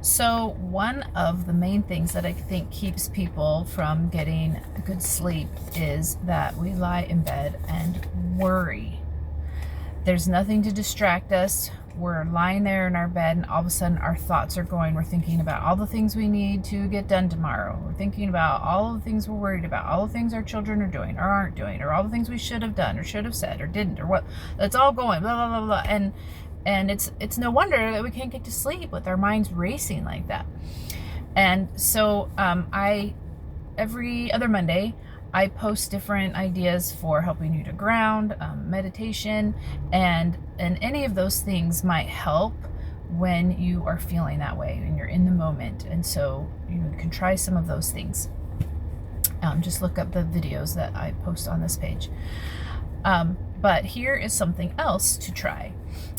So, one of the main things that I think keeps people from getting good sleep is that we lie in bed and worry. There's nothing to distract us. We're lying there in our bed, and all of a sudden, our thoughts are going. We're thinking about all the things we need to get done tomorrow. We're thinking about all the things we're worried about, all the things our children are doing or aren't doing, or all the things we should have done or should have said or didn't, or what. It's all going, blah, blah, blah, blah. And it's no wonder that we can't get to sleep with our minds racing like that. And so I every other Monday I post different ideas for helping you to ground, meditation, and any of those things might help when you are feeling that way and you're in the moment. And so you can try some of those things. Just look up the videos that I post on this page. But here is something else to try,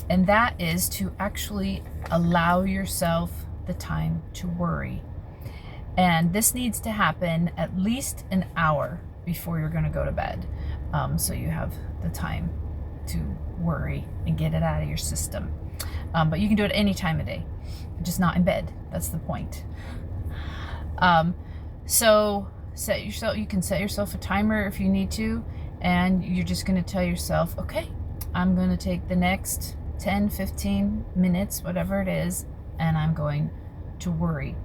and that is to actually allow yourself the time to worry. And this needs to happen at least an hour before you're going to go to bed, so you have the time to worry and get it out of your system. But you can do it any time of day, just not in bed. That's the point. So you can set yourself a timer if you need to, and you're just going to tell yourself, okay, I'm going to take the next 10, 15 minutes, whatever it is, and I'm going to worry.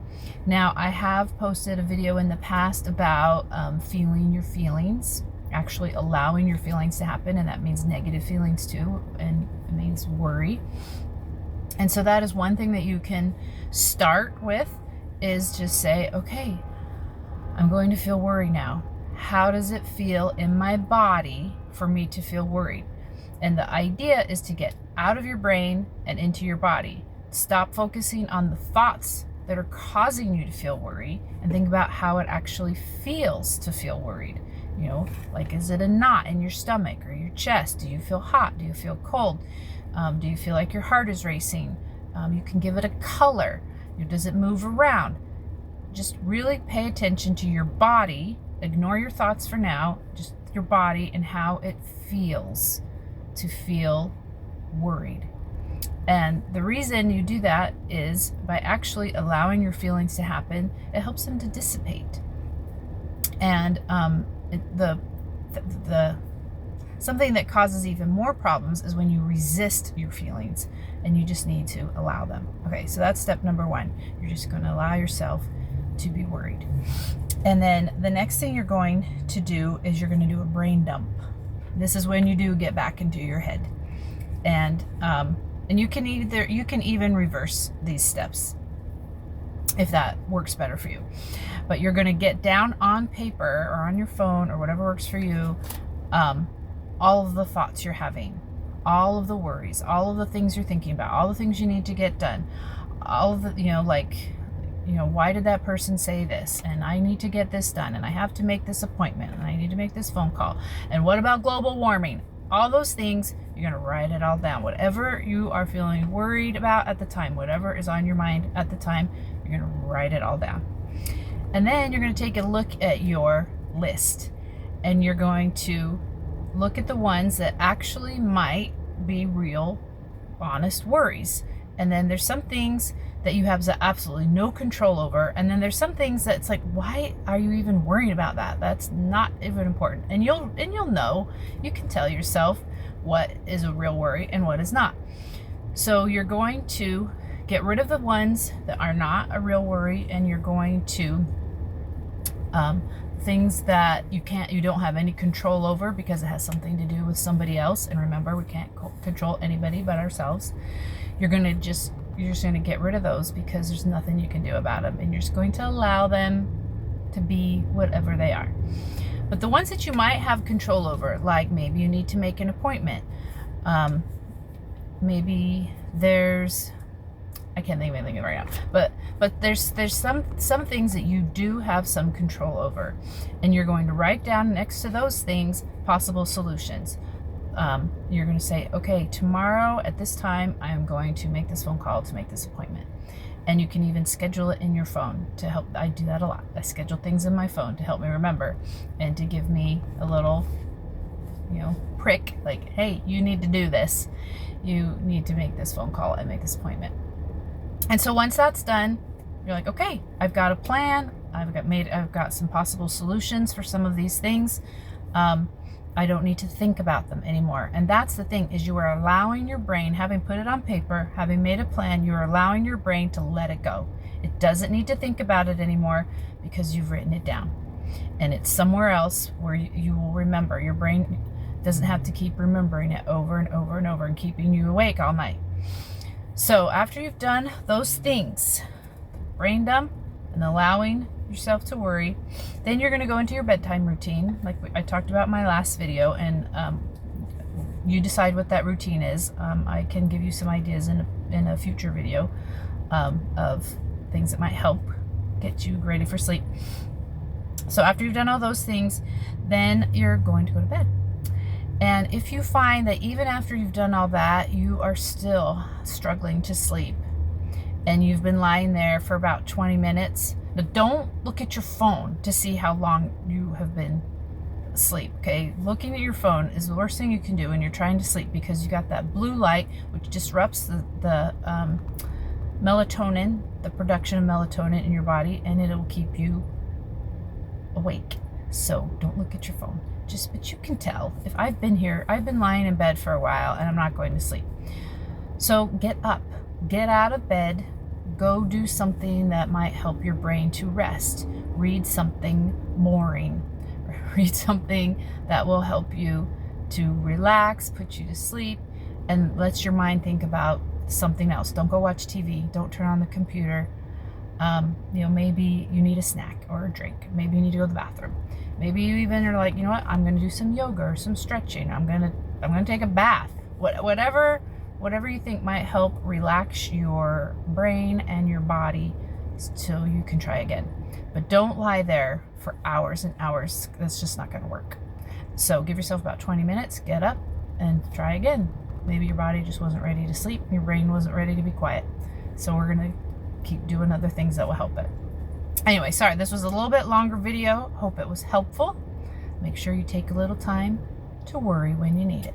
Now, I have posted a video in the past about feeling your feelings, actually allowing your feelings to happen, and that means negative feelings too, and it means worry. And so that is one thing that you can start with, is just say, okay, I'm going to feel worry now. How does it feel in my body for me to feel worried? And the idea is to get out of your brain and into your body. Stop focusing on the thoughts that are causing you to feel worried and think about how it actually feels to feel worried. You know, like, is it a knot in your stomach or your chest? Do you feel hot? Do you feel cold? Do you feel like your heart is racing? You can give it a color. Does it move around? Just really pay attention to your body. Ignore your thoughts for now, just your body and how it feels to feel worried. And the reason you do that is by actually allowing your feelings to happen, it helps them to dissipate. And the something that causes even more problems is when you resist your feelings, and you just need to allow them. Okay, so that's step number one. You're just going to allow yourself to be worried. And then the next thing you're going to do is you're going to do a brain dump. This is when you do get back into your head. And you can even reverse these steps if that works better for you. But you're going to get down on paper or on your phone or whatever works for you, all of the thoughts you're having, all of the worries, all of the things you're thinking about, all the things you need to get done, all of the, why did that person say this? And I need to get this done, and I have to make this appointment, and I need to make this phone call. And what about global warming? All those things, you're going to write it all down. Whatever you are feeling worried about at the time, whatever is on your mind at the time, you're going to write it all down. And then you're going to take a look at your list, and you're going to look at the ones that actually might be real, honest worries. And then there's some things that you have absolutely no control over. And then there's some things that it's like, why are you even worrying about that? That's not even important. And you'll know, you can tell yourself what is a real worry and what is not. So you're going to get rid of the ones that are not a real worry, and you're going to things that you don't have any control over because it has something to do with somebody else. And remember, we can't control anybody but ourselves. You're just going to get rid of those because there's nothing you can do about them, and you're just going to allow them to be whatever they are. But the ones that you might have control over, like maybe you need to make an appointment, maybe there's, I can't think of anything right now, but there's some things that you do have some control over, and you're going to write down next to those things possible solutions. You're going to say, okay, tomorrow at this time, I'm going to make this phone call to make this appointment. And you can even schedule it in your phone to help. I do that a lot. I schedule things in my phone to help me remember and to give me a little, prick, like, hey, you need to do this. You need to make this phone call and make this appointment. And so once that's done, you're like, okay, I've got a plan. I've got some possible solutions for some of these things. I don't need to think about them anymore. And that's the thing, is you are allowing your brain, having put it on paper, having made a plan, you're allowing your brain to let it go. It doesn't need to think about it anymore because you've written it down. And it's somewhere else where you will remember. Your brain doesn't have to keep remembering it over and over and over and keeping you awake all night. So after you've done those things, brain dump and allowing yourself to worry, then you're going to go into your bedtime routine like I talked about in my last video, and you decide what that routine is. I can give you some ideas in a future video of things that might help get you ready for sleep. So after you've done all those things, then you're going to go to bed. And if you find that even after you've done all that, you are still struggling to sleep, and you've been lying there for about 20 minutes, but don't look at your phone to see how long you have been asleep, okay? Looking at your phone is the worst thing you can do when you're trying to sleep, because you got that blue light, which disrupts the melatonin, the production of melatonin in your body, and it'll keep you awake. So don't look at your phone. But you can tell, if I've been lying in bed for a while and I'm not going to sleep. So get up, get out of bed, go do something that might help your brain to rest. Read something boring. Read something that will help you to relax, put you to sleep, and lets your mind think about something else. Don't go watch TV. Don't turn on the computer. Maybe you need a snack or a drink. Maybe you need to go to the bathroom. Maybe you even are like, you know what? I'm going to do some yoga or some stretching. I'm going to take a bath. Whatever you think might help relax your brain and your body till you can try again. But don't lie there for hours and hours. That's just not going to work. So give yourself about 20 minutes, get up, and try again. Maybe your body just wasn't ready to sleep. Your brain wasn't ready to be quiet. So we're going to keep doing other things that will help it. Anyway, sorry, this was a little bit longer video. Hope it was helpful. Make sure you take a little time to worry when you need it.